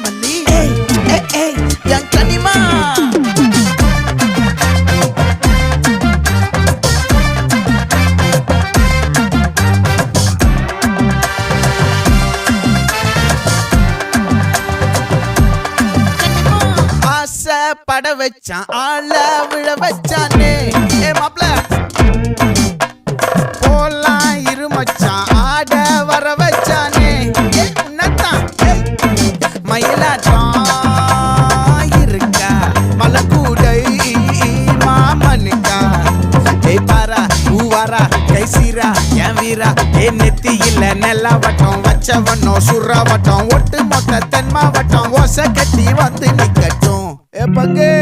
மல்லி என் கனிமா பட வச்சான் ஆள விழ வச்சானே மாப்ள போலாம் இருமச்சான் ஆட வர வச்சானே உன்னதான் மயிலாட்டம் இருக்கா மலக்கூடை மாமனுக்கா பாரா ஊவாரா கைசீரா என் வீரா நெத்தி இல்ல நெல்லா வட்டம் வச்ச வண்ணம் சுறா வட்டம் ஒட்டு மொத்த தென் மாவட்டம் ஓசை கட்டி வந்து நிக்கட்டும் பங்கே